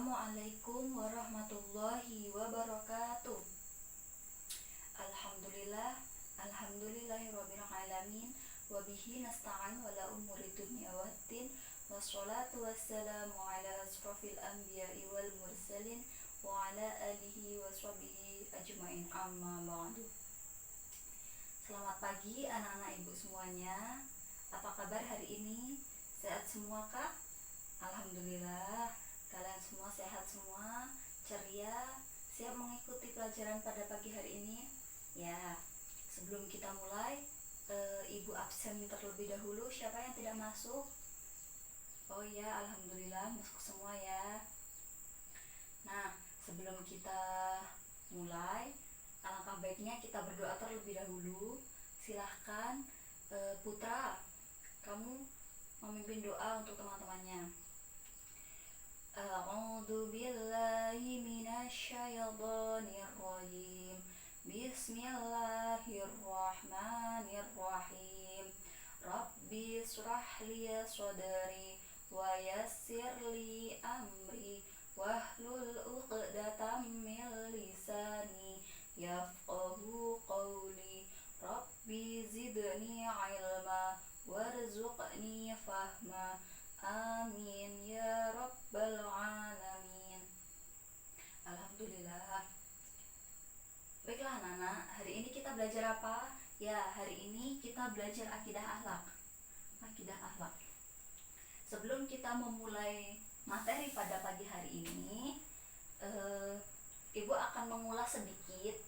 Assalamualaikum warahmatullahi wabarakatuh. Alhamdulillah, alhamdulillahirabbil alamin, wa bihi nasta'in wala umuri dunya waddin, wassalatu wassalamu ala asrofil anbiya'i wal mursalin wa ala alihi wa sahbihi ajmain, amma ba'du. Selamat pagi anak-anak ibu semuanya. Apa kabar hari ini? Sehat semua kah? Alhamdulillah, kalian semua sehat semua, ceria, siap mengikuti pelajaran pada pagi hari ini. Ya, sebelum kita mulai, ibu absen terlebih dahulu. Siapa yang tidak masuk? Oh ya, alhamdulillah masuk semua ya. Nah, sebelum kita mulai, alangkah baiknya kita berdoa terlebih dahulu. Silahkan Putra, kamu memimpin doa untuk teman-temannya. A'udzu billahi minasyaitonir rajim. Bismillahirrahmanirrahim. Rabbi shrah li sadri wa yassir li amri wahlul 'uqdatam min lisani yafqahu qawli. Rabbi zidni ilma warzuqni fahma. Amin ya rabbal alamin. Alhamdulillah. Baiklah anak-anak, hari ini kita belajar apa? Ya, hari ini kita belajar akidah akhlak. Akidah akhlak. Sebelum kita memulai materi pada pagi hari ini, Ibu akan mengulas sedikit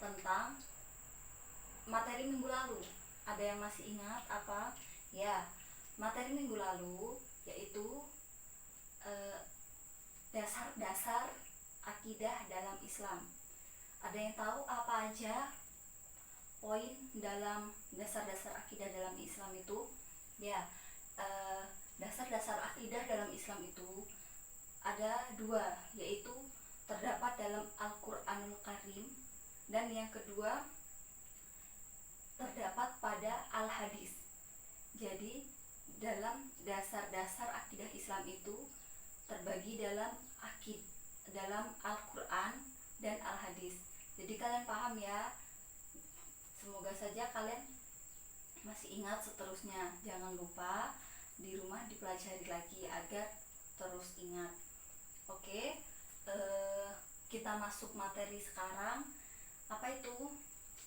tentang materi minggu lalu. Ada yang masih ingat apa? Ya, materi minggu lalu yaitu dasar-dasar akidah dalam Islam. Ada yang tahu apa aja poin dalam dasar-dasar akidah dalam Islam itu? Ya, dasar-dasar akidah dalam Islam itu ada dua, yaitu terdapat dalam Al-Qur'anul Karim, dan yang kedua terdapat pada Al-Hadis. Jadi dalam dasar-dasar akidah Islam itu terbagi dalam dalam Al-Quran dan Al-Hadis. Jadi kalian paham ya. Semoga saja kalian masih ingat seterusnya. Jangan lupa di rumah dipelajari lagi agar terus ingat. Oke, kita masuk materi sekarang. Apa itu?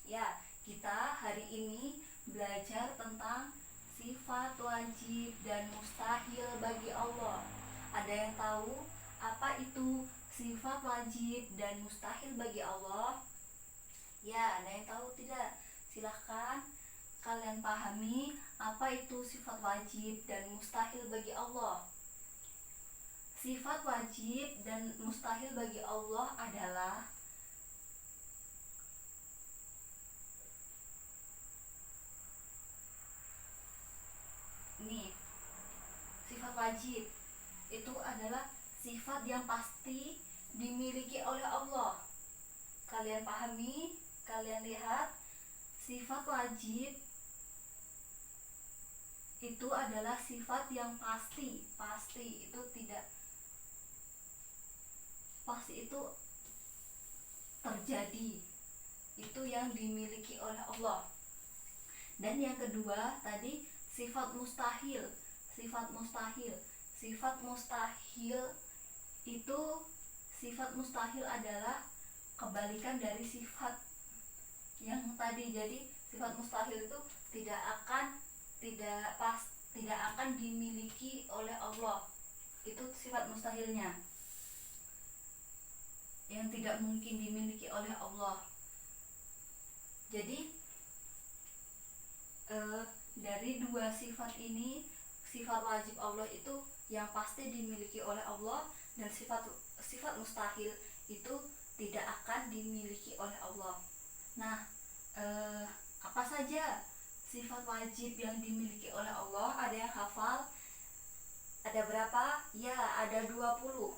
Ya, kita hari ini belajar tentang sifat wajib dan mustahil bagi Allah. Ada yang tahu apa itu sifat wajib dan mustahil bagi Allah? Ya, ada yang tahu tidak? Silahkan kalian pahami apa itu sifat wajib dan mustahil bagi Allah. Sifat wajib dan mustahil bagi Allah adalah nih, sifat wajib itu adalah sifat yang pasti dimiliki oleh Allah. Kalian pahami, kalian lihat, sifat wajib itu adalah sifat yang pasti itu tidak pasti, itu terjadi, itu yang dimiliki oleh Allah. Dan yang kedua tadi sifat mustahil itu, sifat mustahil adalah kebalikan dari sifat yang tadi. Jadi sifat mustahil itu tidak akan dimiliki oleh Allah. Itu sifat mustahilnya, yang tidak mungkin dimiliki oleh Allah. Jadi dari dua sifat ini, sifat wajib Allah itu yang pasti dimiliki oleh Allah, dan sifat mustahil itu tidak akan dimiliki oleh Allah. Nah, apa saja sifat wajib yang dimiliki oleh Allah? Ada yang hafal? Ada berapa? Ya, ada 20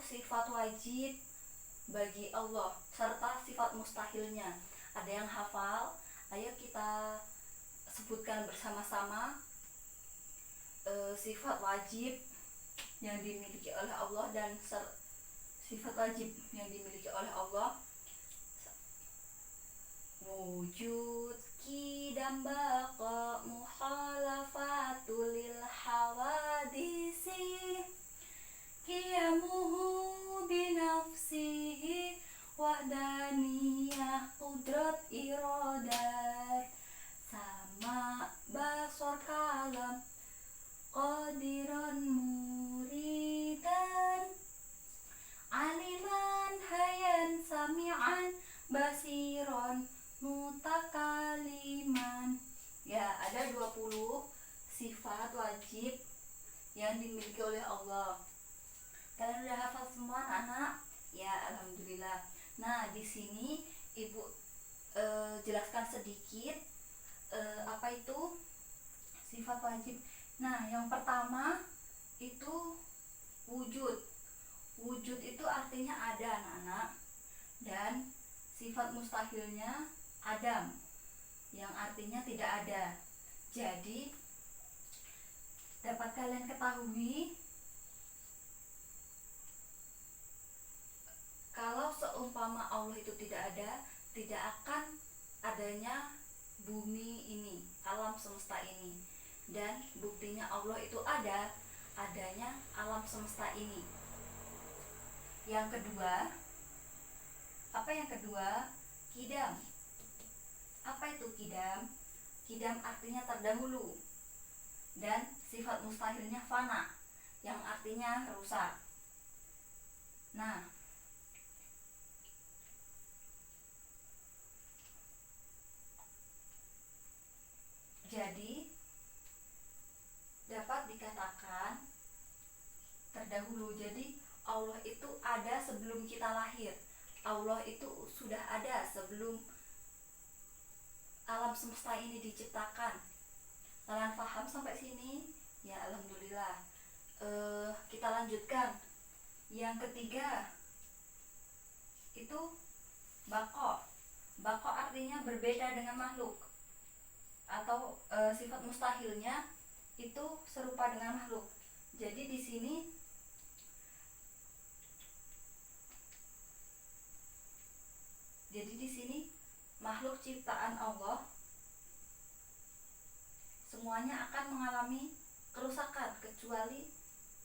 sifat wajib bagi Allah serta sifat mustahilnya. Ada yang hafal? Ayo kita sebutkan bersama-sama sifat wajib yang dimiliki oleh Allah dan sifat wajib yang dimiliki oleh Allah. Wujud qidam baqa mukhalafatul lil hawadisi qiyamuhu binafsihi wahdaniyah qudrat iradat sama basar kalam qadiran muridan aliman hayan sami'an basiron mutakaliman. Ya, ada 20 sifat wajib yang dimiliki oleh Allah. Kalian udah hafal semua anak-anak? Ya, alhamdulillah. Nah, di sini Ibu jelaskan sedikit apa itu sifat wajib. Nah, yang pertama itu wujud. Wujud itu artinya ada, anak-anak. Dan sifat mustahilnya adam, yang artinya tidak ada. Jadi dapat kalian ketahui, kalau seumpama Allah itu tidak ada, tidak akan adanya bumi ini, alam semesta ini. Dan buktinya Allah itu ada, adanya alam semesta ini. Yang kedua, apa yang kedua? Qidam. Apa itu qidam? Qidam artinya terdahulu. Dan sifat mustahilnya fana, yang artinya rusak. Nah, jadi dapat dikatakan terdahulu. Jadi Allah itu ada sebelum kita lahir. Allah itu sudah ada sebelum alam semesta ini diciptakan. Kalian paham sampai sini? Ya, alhamdulillah. Kita lanjutkan. Yang ketiga itu bako. Bako artinya berbeda dengan makhluk, atau sifat mustahilnya itu serupa dengan makhluk. Jadi di sini makhluk ciptaan Allah semuanya akan mengalami kerusakan, kecuali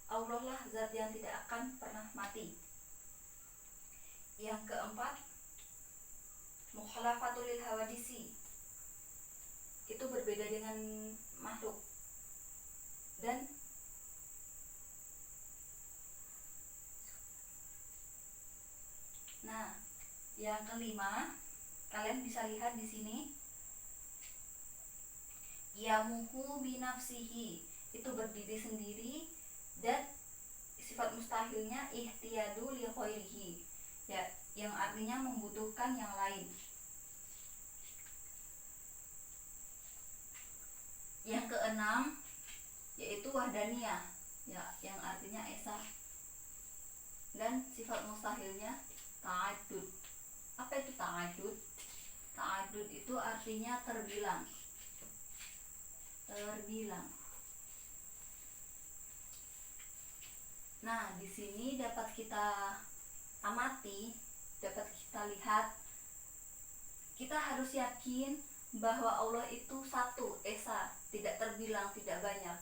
Allah lah zat yang tidak akan pernah mati. Yang keempat, mukhalafatul lil hawadisi, itu berbeda dengan makhluk. Dan nah, yang kelima, kalian bisa lihat di sini, yamuhu binafsihi, itu berdiri sendiri, dan sifat mustahilnya ihtiyadu li khairihi, ya, yang artinya membutuhkan yang lain. Yang keenam yaitu wahdaniyah, ya, yang artinya esa, dan sifat mustahilnya ta'adud. Apa itu ta'adud? Ta'adud itu artinya terbilang. Nah, di sini dapat kita amati, dapat kita lihat, kita harus yakin bahwa Allah itu satu, esa, tidak terbilang, tidak banyak.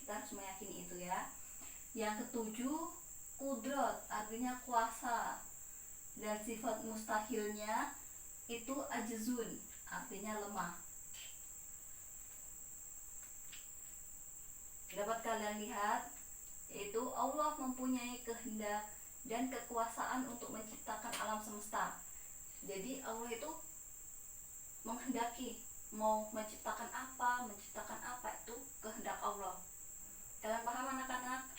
Kita harus meyakini itu, ya. Yang ketujuh, kudrat, artinya kuasa, dan sifat mustahilnya itu ajzun, artinya lemah. Dapat kalian lihat, yaitu Allah mempunyai kehendak dan kekuasaan untuk menciptakan alam semesta. Jadi Allah itu menghendaki mau menciptakan apa itu kehendak Allah. Kalian paham anak-anak?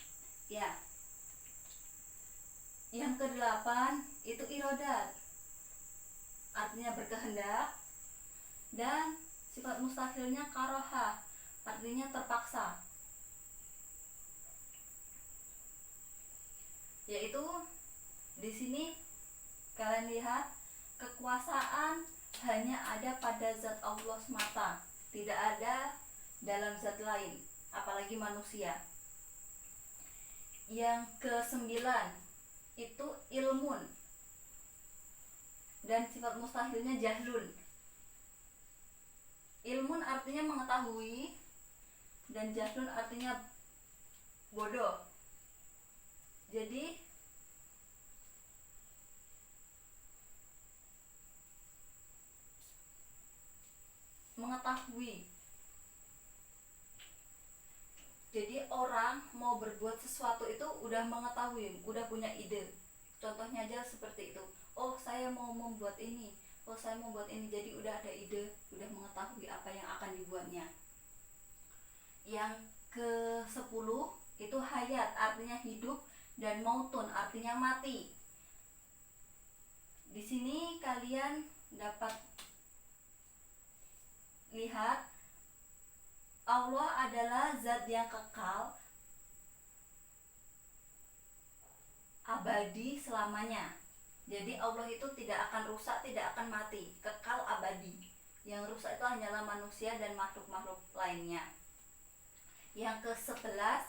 Ya. Yang kedelapan itu irodat, artinya berkehendak, dan sifat mustahilnya karohah, artinya terpaksa. Yaitu di sini kalian lihat, kekuasaan hanya ada pada zat Allah semata, tidak ada dalam zat lain, apalagi manusia. Yang ke-9 itu ilmun, dan sifat mustahilnya jahlun. Ilmun artinya mengetahui, dan jahlun artinya bodoh. Jadi mengetahui. Jadi orang mau berbuat sesuatu itu udah mengetahui, udah punya ide. Contohnya aja seperti itu. Oh, saya mau membuat ini. Oh, saya mau buat ini. Jadi udah ada ide, udah mengetahui apa yang akan dibuatnya. Yang ke-10 itu hayat, artinya hidup, dan mautun artinya mati. Di sini kalian dapat lihat Allah adalah zat yang kekal, abadi selamanya. Jadi Allah itu tidak akan rusak, tidak akan mati, kekal abadi. Yang rusak itu hanyalah manusia dan makhluk-makhluk lainnya. Yang ke-11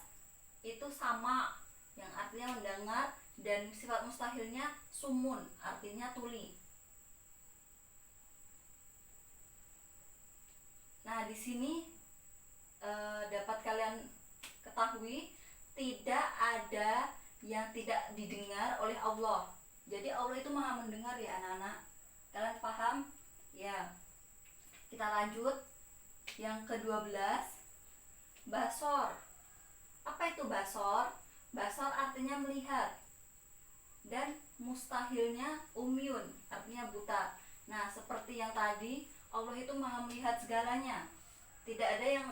itu sama, yang artinya mendengar, dan sifat mustahilnya sumun, artinya tuli. Nah, di sini dapat kalian ketahui tidak ada yang tidak didengar oleh Allah. Jadi Allah itu maha mendengar ya anak-anak. Kalian paham? Ya. Kita lanjut. Yang ke-12, basor. Apa itu basor? Basor artinya melihat, dan mustahilnya umyun, artinya buta. Nah, seperti yang tadi, Allah itu maha melihat segalanya. Tidak ada yang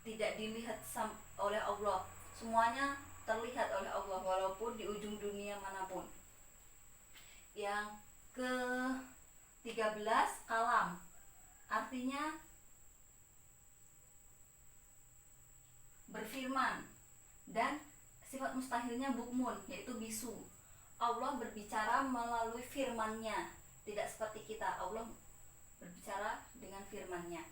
tidak dilihat oleh Allah. Semuanya terlihat oleh Allah walaupun di ujung dunia manapun. Yang ke-13, kalam. Artinya berfirman, dan sifat mustahilnya bukmun, yaitu bisu. Allah berbicara melalui firman-Nya, tidak seperti kita. Allah berbicara dengan firman-Nya.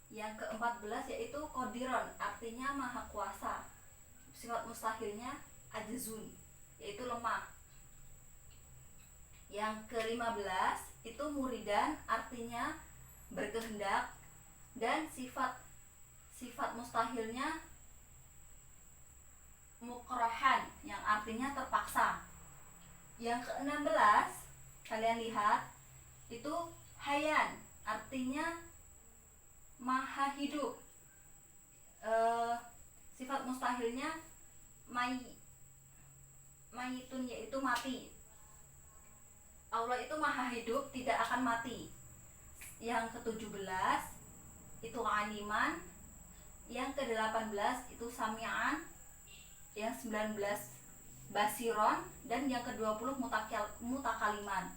Yang ke-14 yaitu qadiron, artinya maha kuasa. Sifat mustahilnya ajzun, yaitu lemah. Yang ke-15 itu muridan, artinya berkehendak, dan sifat mustahilnya mukrahan, yang artinya terpaksa. Yang ke-16 kalian lihat itu hayan, artinya maha hidup. Sifat mustahilnya mayitun, yaitu mati. Allah itu maha hidup, tidak akan mati. Yang ke-17 itu aliman. Yang ke-18 itu sami'an. Yang 19 basiron, dan yang ke-20 mutakaliman.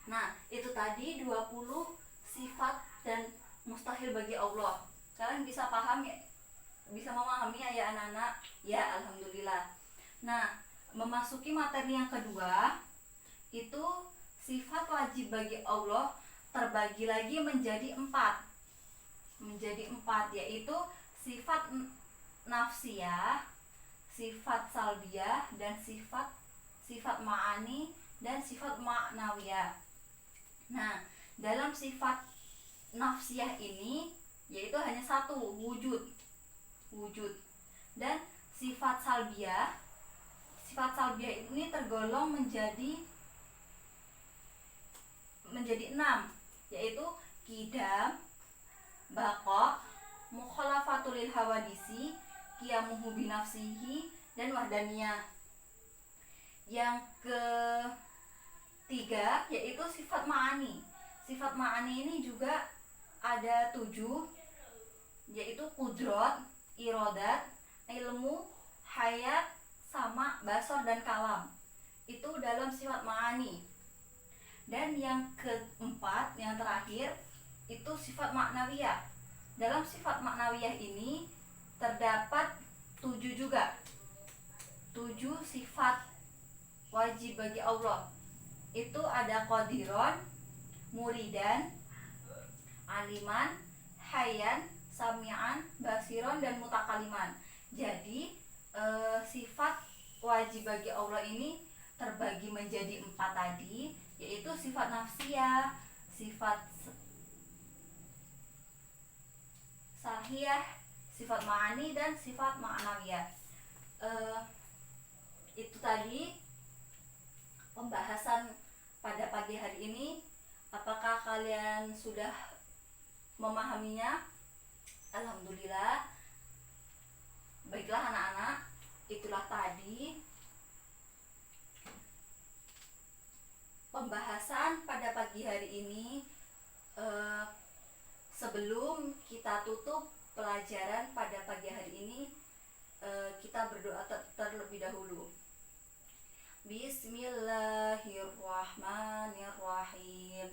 Nah, itu tadi 20 sifat dan mustahil bagi Allah. Kalian bisa paham ya? Bisa memahami ya anak-anak? Ya, alhamdulillah. Nah, memasuki materi yang kedua, itu sifat wajib bagi Allah terbagi lagi menjadi 4. Yaitu sifat nafsiyah, sifat salbiyah, dan sifat ma'ani, dan sifat ma'nawiyah. Nah, dalam sifat nafsiyah ini yaitu hanya satu, wujud. Dan sifat salbiyah ini tergolong menjadi 6, yaitu qidam, baqa, mukhalafatul lil hawadisi, qiyamuhu binafsihi, dan wahdaniyah. Yang ketiga yaitu sifat ma'ani. Sifat ma'ani ini juga ada 7, yaitu qudrat, irodat, ilmu, hayat, sama, basor, dan kalam. Itu dalam sifat ma'ani. Dan yang keempat, yang terakhir, itu sifat maknawiyah. Dalam sifat maknawiyah ini terdapat 7 juga. 7 sifat wajib bagi Allah. Itu ada qadiron, muridan, aliman, hayyan, sami'an, basiron, dan mutakaliman. Jadi sifat wajib bagi Allah ini terbagi menjadi 4 tadi, yaitu sifat nafsiyah, sifat salahiyah, sifat ma'ani, dan sifat ma'nawiyah. Itu tadi pembahasan pada pagi hari ini. Apakah kalian sudah memahaminya? Alhamdulillah. Baiklah anak-anak, itulah tadi pembahasan pada pagi hari ini. Sebelum kita tutup pelajaran pada pagi hari ini, kita berdoa terlebih dahulu. Bismillahirrahmanirrahim.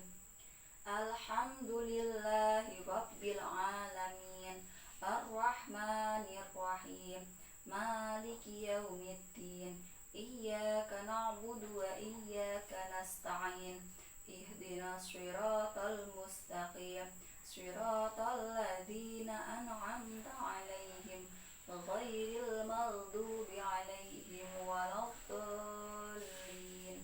Alhamdulillahi rabbil alamin, arrahmanirrahim, maliki yaumiddin, iyyaka na'budu wa iyyaka nasta'in, ihdinas siratal mustaqim, siratal ladzina an'amta 'alaihim ghairil maghdubi 'alaihim waladdallin.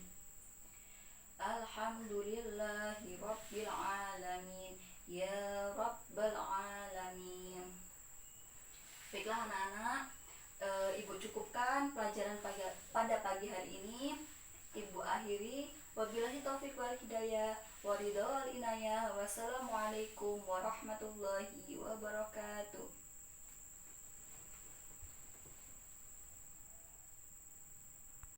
Alhamdulillahi rabbil alamin, ya rabbal alamin. Baiklah anak-anak, Ibu cukupkan pelajaran pada pagi hari ini. Ibu akhiri. Wabillahi taufiq wal hidayah, waridha wal inayah. Wassalamualaikum warahmatullahi wabarakatuh.